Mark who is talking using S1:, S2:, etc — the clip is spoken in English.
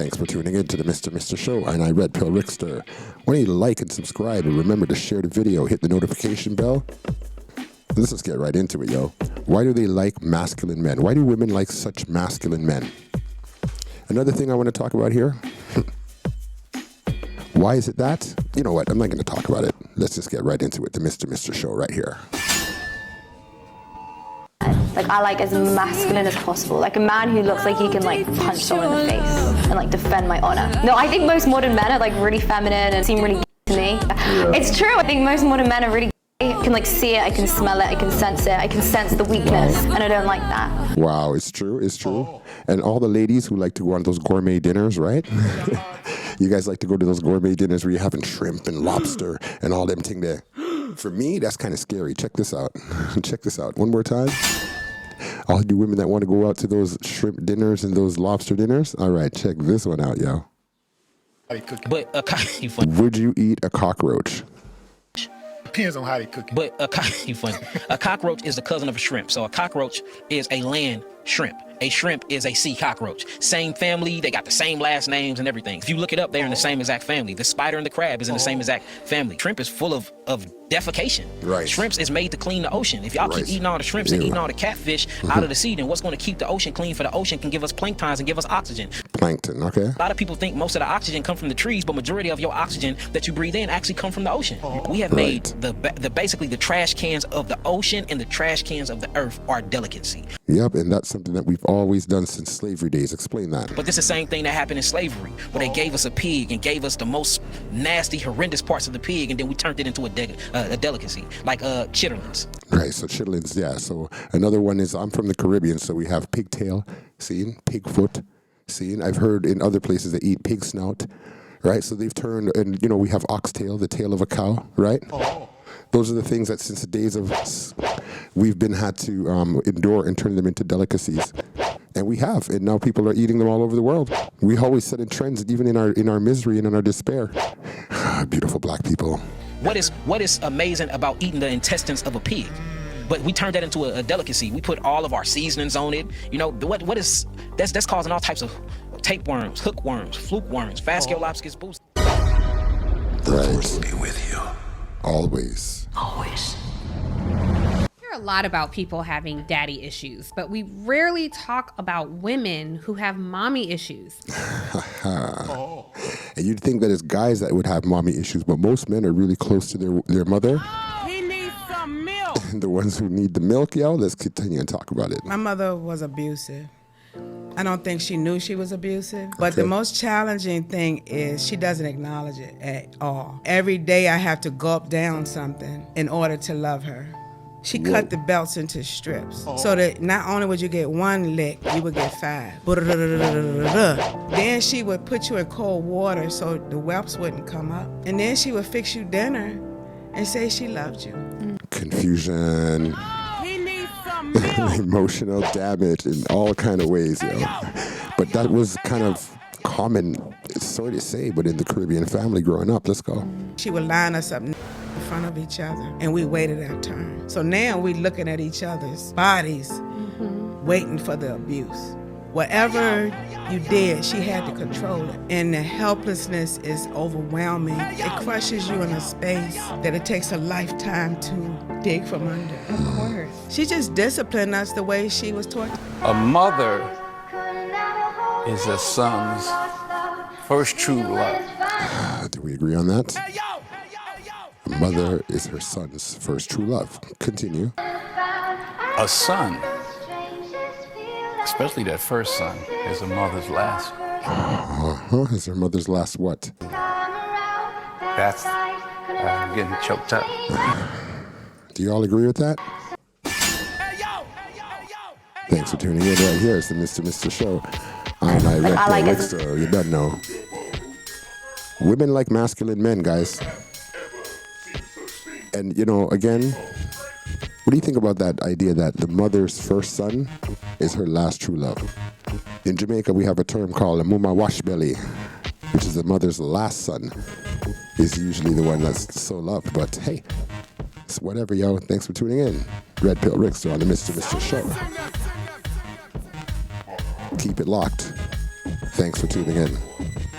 S1: Thanks for tuning in to the Mr. Show, and I redpillrixter. Why don't you like and subscribe, and remember to share the video, hit the notification bell. Let's just get right into it, yo. Why do they like masculine men? Why do women like such masculine men? Another thing I want to talk about here. Why is it that? You know what? I'm not going to talk about it. Let's just get right into it. The Mr. Show right here.
S2: Like, I like as masculine as possible. Like a man who looks like he can like punch someone in the face and like defend my honor. No, I think most modern men are like really feminine and seem really to me. Yeah. It's true. I think most modern men are really I can like see it, I can smell it, I can sense it, I can sense the weakness, and I don't like that.
S1: Wow, it's true, it's true. And all the ladies who like to go on those gourmet dinners, right? You guys like to go to those gourmet dinners where you're having shrimp and lobster and all them thing there. For me, that's kind of scary. Check this out. Check this out. One more time. All you women that want to go out to those shrimp dinners and those lobster dinners, all right, check this one out, yo.
S3: But
S1: would you eat a cockroach?
S3: Depends on how they cook it. But a cockroach is the cousin of a shrimp. So a cockroach is a land shrimp. A shrimp is a sea cockroach. Same family, they got the same last names and everything. If you look it up, they're in the same exact family. The spider and the crab is in the same exact family. Shrimp is full of defecation.
S1: Right.
S3: Shrimps is made to clean the ocean. If y'all keep eating all the shrimps and eating all the catfish out of the sea, then what's going to keep the ocean clean? For the ocean can give us planktons and give us oxygen.
S1: Plankton, okay.
S3: A lot of people think most of the oxygen come from the trees, but majority of your oxygen that you breathe in actually come from the ocean. We have made basically the trash cans of the ocean and the trash cans of the earth our delicacy.
S1: Yep, and that's something that we've always done since slavery days. Explain that.
S3: But this is the same thing that happened in slavery, where they gave us a pig and gave us the most nasty, horrendous parts of the pig, and then we turned it into a delicacy, like chitterlings.
S1: Right, so chitterlings, yeah. So another one is, I'm from the Caribbean, so we have pigtail, seen, pig foot, seen. I've heard in other places they eat pig snout, right? So they've turned, and you know, we have oxtail, the tail of a cow, right? Those are the things that since the days of we've been had to endure and turn them into delicacies, and we have, and now people are eating them all over the world. We always set in trends, even in our misery and in our despair. Beautiful black people.
S3: What is amazing about eating the intestines of a pig? But we turned that into a delicacy. We put all of our seasonings on it. You know that's causing all types of tapeworms, hookworms, fluke worms, fasciolopsis boost.
S1: The force will be with you. Always.
S3: Always.
S4: A lot about people having daddy issues, but we rarely talk about women who have mommy issues.
S1: And you'd think that it's guys that would have mommy issues, but most men are really close to their mother.
S5: He needs some milk.
S1: The ones who need the milk, yo, let's continue and talk about it.
S5: My mother was abusive. I don't think she knew she was abusive, but the most challenging thing is she doesn't acknowledge it at all. Every day I have to gulp down something in order to love her. She cut the belts into strips so that not only would you get one lick, you would get 5. Then she would put you in cold water so the whelps wouldn't come up. And then she would fix you dinner and say she loved you.
S1: Confusion.
S5: He needs some milk.
S1: Emotional damage in all kind of ways, yo. But that was kind of common, it's sorry to say, but in the Caribbean family growing up. Let's go.
S5: She would line us up in front of each other, and we waited our turn. So now we looking at each other's bodies, waiting for the abuse. Whatever you did, she had to control it. And the helplessness is overwhelming. It crushes you in a space that it takes a lifetime to dig from under. Of course. She just disciplined us the way she was taught.
S6: A mother is a son's first true love.
S1: Do we agree on that? A mother is her son's first true love. Continue.
S6: A son, especially that first son, is a mother's last.
S1: Is her mother's last what?
S6: That's getting choked up.
S1: Do you all agree with that? Thanks for tuning in right here. It's the Mr. Show. I'm redpillrixter. You better know. Women like masculine men, guys. And, you know, again, what do you think about that idea that the mother's first son is her last true love? In Jamaica, we have a term called a muma wash belly, which is the mother's last son is usually the one that's so loved. But hey, it's whatever, yo. Thanks for tuning in. redpillrixter on the Mr. Show. Keep it locked. Thanks for tuning in.